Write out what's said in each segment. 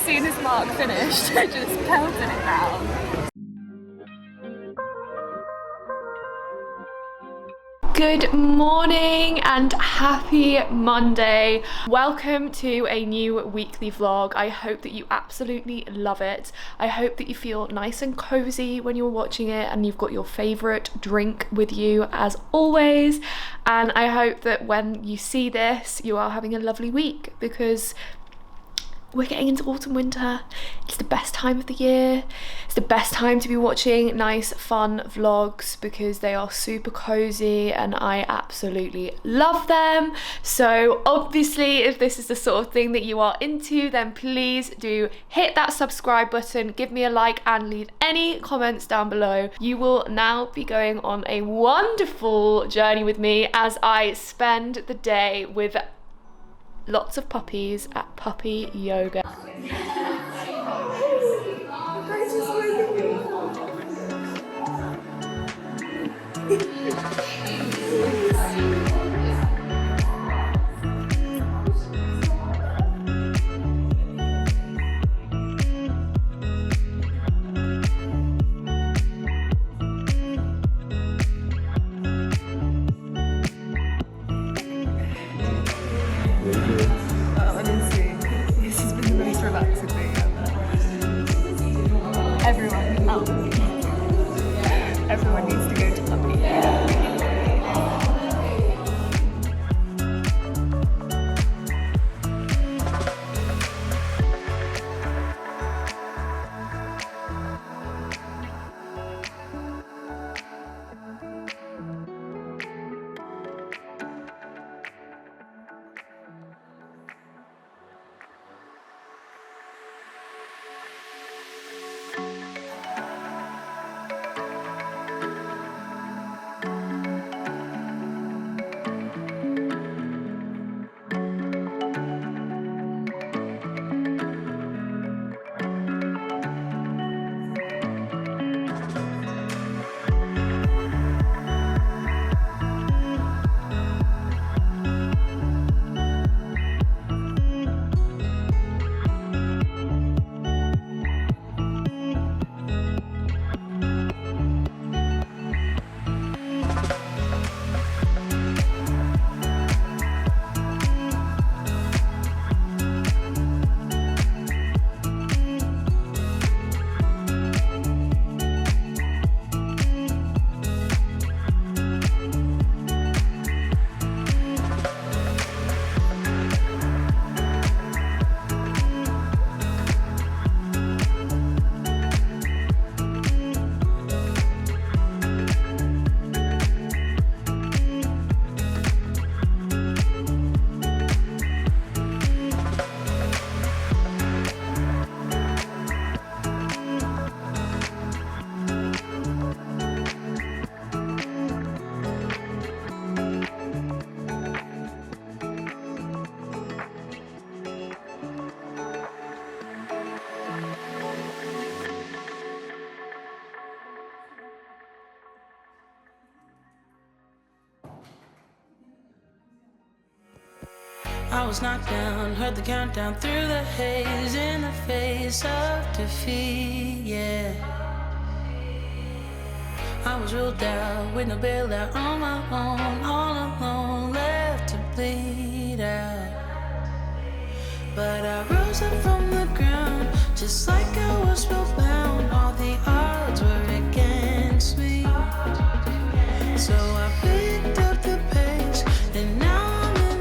soon as Mark finished, just pelted it down. Good morning and happy Monday. Welcome to a new weekly vlog. I hope that you absolutely love it. I hope that you feel nice and cozy when you're watching it and you've got your favorite drink with you as always. And I hope that when you see this, you are having a lovely week because we're getting into autumn winter. It's the best time of the year. It's the best time to be watching nice fun vlogs because they are super cozy and I absolutely love them. So obviously if this is the sort of thing that you are into, then please do hit that subscribe button, give me a like and leave any comments down below. You will now be going on a wonderful journey with me as I spend the day with lots of puppies at puppy yoga. Everyone needs to go to puppy. I was knocked down, heard the countdown through the haze in the face of defeat, yeah. I was ruled out with no bailout on my own, all alone, left to bleed out. But I rose up from the ground, just like I was spellbound. All the odds were against me, so I picked up the pace, and now no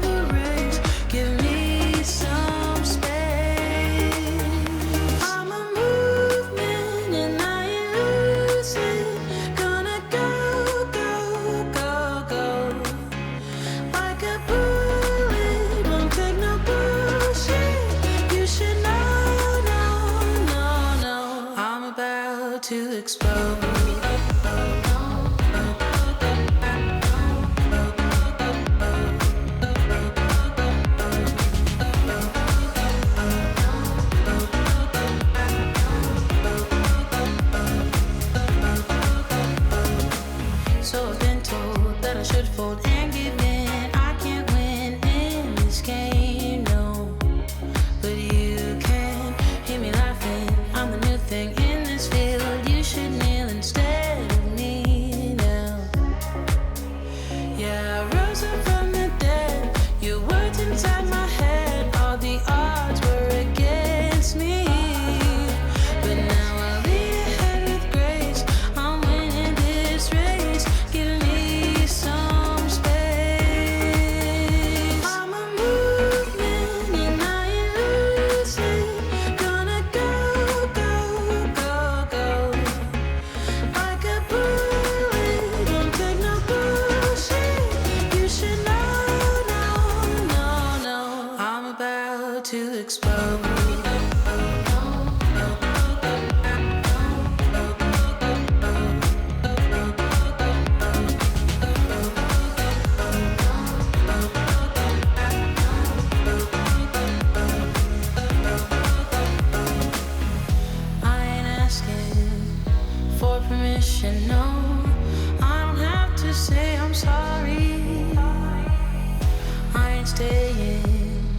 mind staying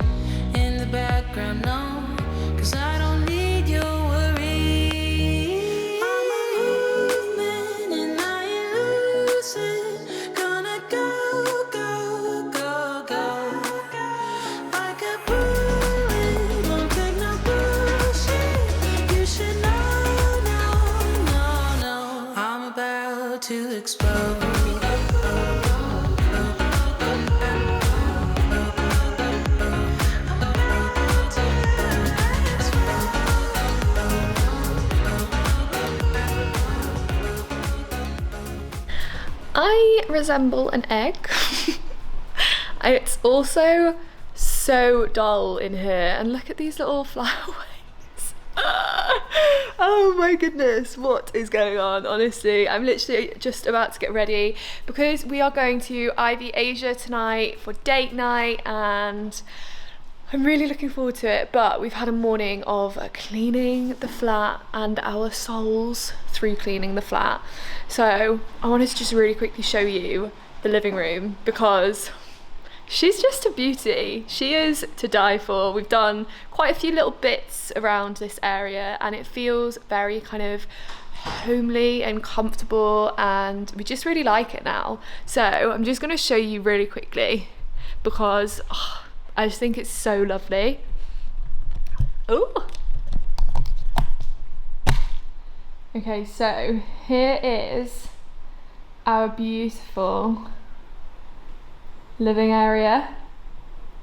in the background, no, 'cause I don't need your worry. I'm a movement and I ain't losing. Gonna go, go, go, go. Like a bullet, won't take no bullshit. You should know, no, no, no. I'm about to explode. I resemble an egg. It's also so dull in here, and look at these little flyaways. Oh my goodness, what is going on? Honestly, I'm literally just about to get ready because we are going to Ivy Asia tonight for date night, and I'm really looking forward to it. But we've had a morning of cleaning the flat and our souls through cleaning the flat. So I wanted to just really quickly show you the living room because she's just a beauty. She is to die for. We've done quite a few little bits around this area and it feels very kind of homely and comfortable, and we just really like it now. So I'm just going to show you really quickly because I just think it's so lovely. Oh. Okay, so here is our beautiful living area.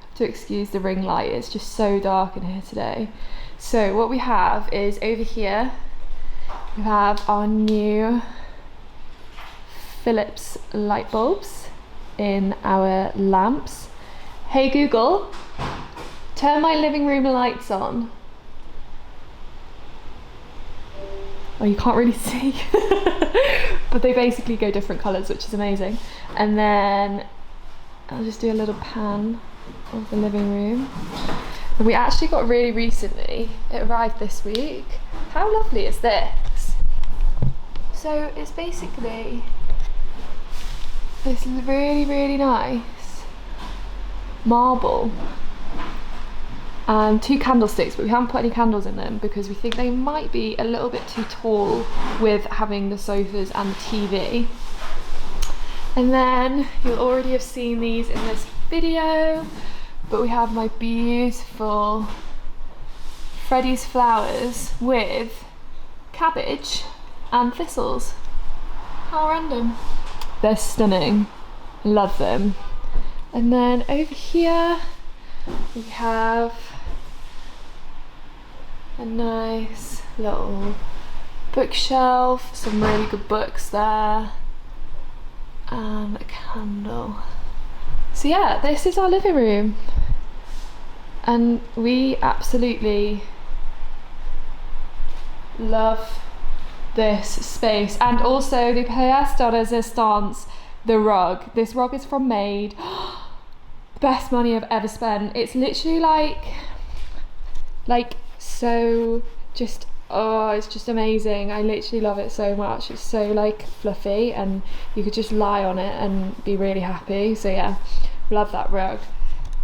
Have to excuse the ring light, it's just so dark in here today. So what we have is over here, we have our new Philips light bulbs in our lamps. Hey Google, turn my living room lights on. Oh, you can't really see, but they basically go different colours, which is amazing. And then I'll just do a little pan of the living room. And we actually got really recently, it arrived this week. How lovely is this? So it's basically this really, really nice marble and 2 candlesticks, but we haven't put any candles in them because we think they might be a little bit too tall with having the sofas and the TV. And then you'll already have seen these in this video, but we have my beautiful Freddy's flowers with cabbage and thistles. How random. They're stunning, love them. And then over here we have a nice little bookshelf, some really good books there, and a candle. So yeah, this is our living room, and we absolutely love this space. And also the pièce de résistance, the rug. This rug is from Made. Best money I've ever spent. It's literally like so just, oh, it's just amazing. I literally love it so much. It's so like fluffy and you could just lie on it and be really happy. So yeah, love that rug.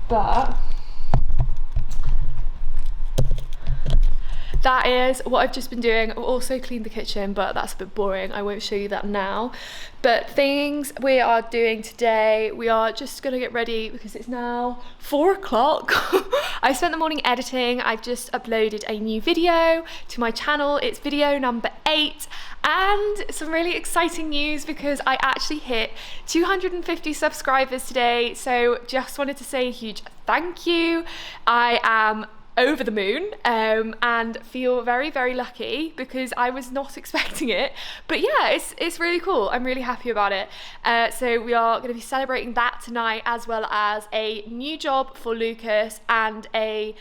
But that is what I've just been doing. I've also cleaned the kitchen, but that's a bit boring. I won't show you that now. But things we are doing today, we are just gonna get ready because it's now 4 o'clock. I spent the morning editing. I've just uploaded a new video to my channel. It's video number 8. And some really exciting news because I actually hit 250 subscribers today. So just wanted to say a huge thank you. I am over the moon and feel very, very lucky because I was not expecting it. But yeah, it's really cool. I'm really happy about it. So we are going to be celebrating that tonight, as well as a new job for Lucas and a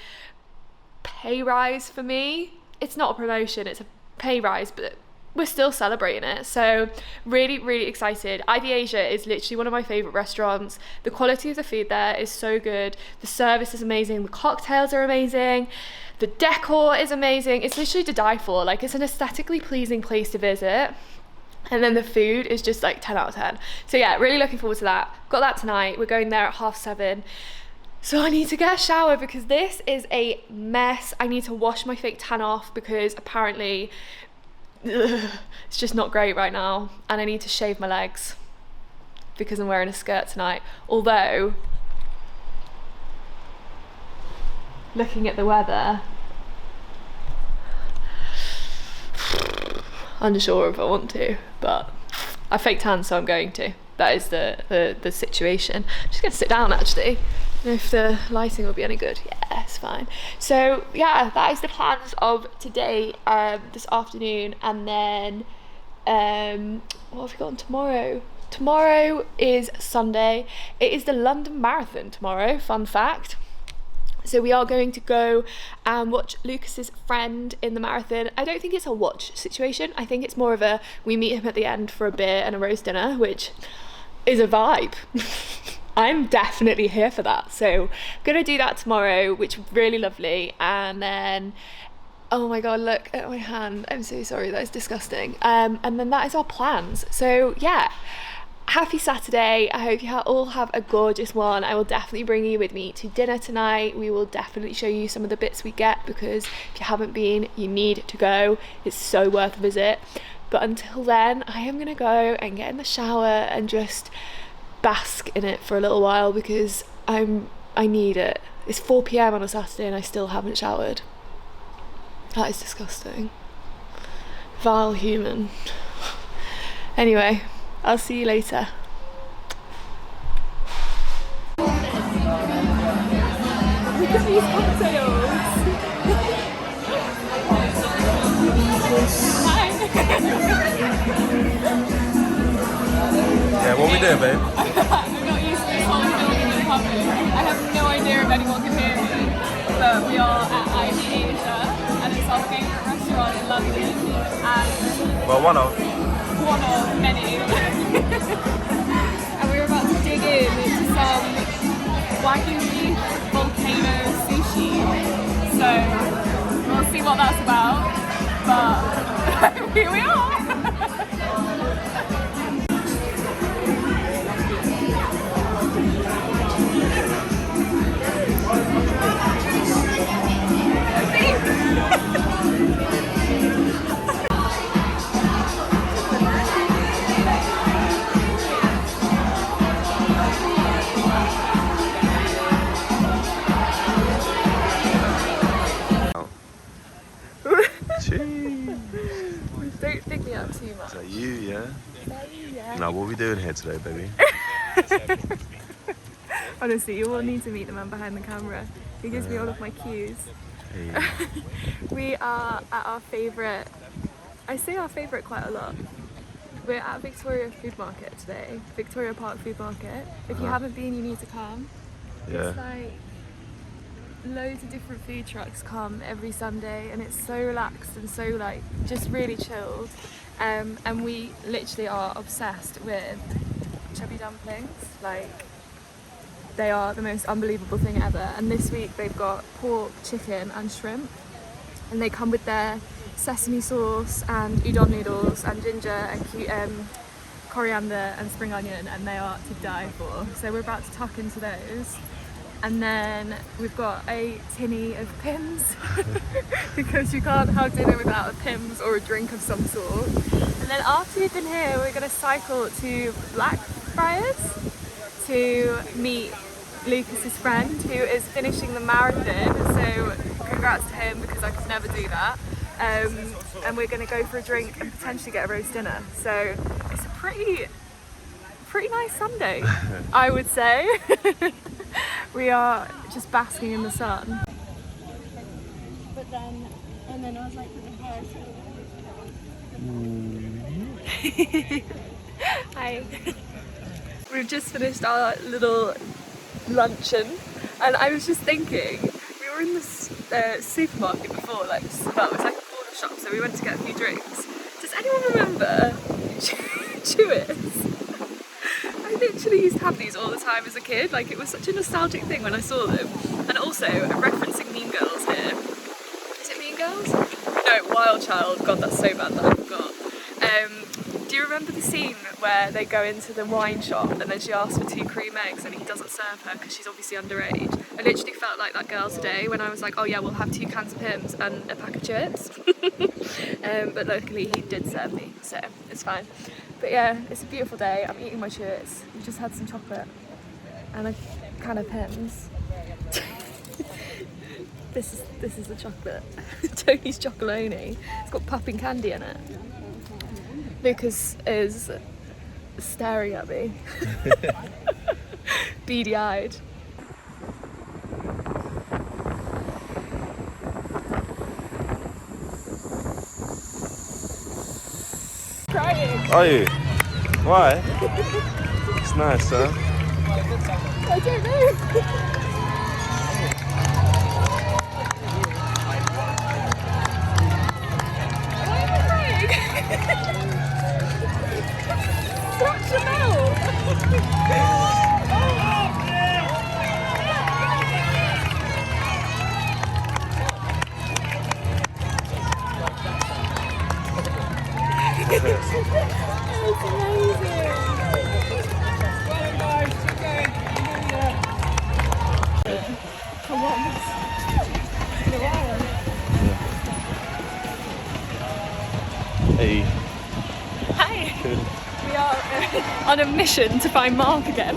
pay rise for me. It's not a promotion, it's a pay rise, but we're still celebrating it. So really, really excited. Ivy Asia is literally one of my favorite restaurants. The quality of the food there is so good. The service is amazing. The cocktails are amazing. The decor is amazing. It's literally to die for. Like, it's an aesthetically pleasing place to visit. And then the food is just like 10 out of 10. So yeah, really looking forward to that. Got that tonight. We're going there at 7:30. So I need to get a shower because this is a mess. I need to wash my fake tan off because apparently it's just not great right now, and I need to shave my legs because I'm wearing a skirt tonight. Although, looking at the weather, unsure if I want to, but I fake tan, so I'm going to. That is the situation. I'm just gonna sit down actually. If the lighting will be any good. Yeah, it's fine. So yeah, that is the plans of today, this afternoon, and then what have we got on tomorrow? Tomorrow is Sunday. It is the London Marathon tomorrow, fun fact. So we are going to go and watch Lucas's friend in the marathon. I don't think it's a watch situation. I think it's more of a, we meet him at the end for a beer and a roast dinner, which is a vibe. I'm definitely here for that. So I'm gonna do that tomorrow, which is really lovely. And then, oh my god, look at my hand. I'm so sorry, that is disgusting. And then that is our plans. So yeah, happy Saturday. I hope you all have a gorgeous one. I will definitely bring you with me to dinner tonight. We will definitely show you some of the bits we get, because if you haven't been, you need to go. It's so worth a visit. But until then, I am gonna go and get in the shower and just bask in it for a little while, because I need it. It's 4 p.m. on a Saturday and I still haven't showered. That is disgusting. Vile human. Anyway, I'll see you later. Look at these cocktails. Hi. Yeah, what we doing, babe? I'm not used to this whole filming in public. I have no idea if anyone can hear me, but we are at IB Asia, and it's our favourite restaurant in London, and Well, one of many. And we're about to dig into some Wagyu beef volcano sushi. So we'll see what that's about, but here we are. Don't pick me up too much. Is that you, yeah? Is that you, yeah? Now, what are we doing here today, baby? Honestly, you all need to meet the man behind the camera. He gives me all of my cues. Hey. We are at our favourite, I say our favourite quite a lot. We're at Victoria Food Market today, Victoria Park Food Market. If you haven't been, you need to come. Yeah. It's like loads of different food trucks come every Sunday, and it's so relaxed and so like just really chilled. And we literally are obsessed with chubby dumplings. Like, they are the most unbelievable thing ever. And this week they've got pork, chicken and shrimp, and they come with their sesame sauce and udon noodles and ginger and coriander and spring onion, and they are to die for. So we're about to tuck into those. And then we've got a tinny of Pimm's because you can't have dinner without a Pimm's or a drink of some sort. And then after we've been here, we're going to cycle to Blackfriars to meet Lucas's friend who is finishing the marathon. So congrats to him, because I could never do that. And we're going to go for a drink and potentially get a roast dinner. So it's a pretty nice Sunday, I would say. We are just basking in the sun. But then I was like, hi. We've just finished our little luncheon, and I was just thinking, we were in this supermarket before, like, well, it was like a corner shop, so we went to get a few drinks. Does anyone remember Chewits? I literally used to have these all the time as a kid. Like, it was such a nostalgic thing when I saw them. And also, referencing Mean Girls here. Is it Mean Girls? No, Wild Child. God, that's so bad that I forgot. Do you you remember the scene where they go into the wine shop and then she asks for 2 cream eggs and he doesn't serve her because she's obviously underage? I literally felt like that girl today when I was like, oh yeah, we'll have 2 cans of Pimm's and a pack of chips. But luckily he did serve me, so it's fine. But yeah, it's a beautiful day. I'm eating my chips. We just had some chocolate and a can of Pimm's. This is the chocolate. Tony's chocolonely. It's got popping candy in it. Lucas is staring at me. Beady-eyed. Crying. Are you? Why? It's nice, huh? I don't know. Such a mouth! That's amazing! Come on. It's been a while. Hey. Hi! We are on a mission to find Mark again.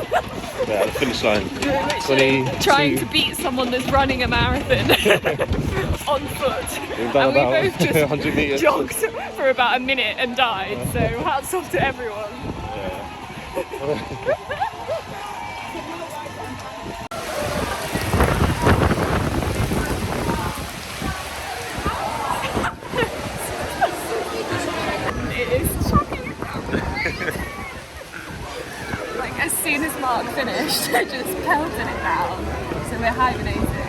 Yeah, the finish line. Trying to beat someone that's running a marathon on foot. And we both just 100 meters. jogged for about a minute and died. So hats off to everyone. It is shocking. Like as soon as Mark finished, I just pelted it down. So we're hibernating.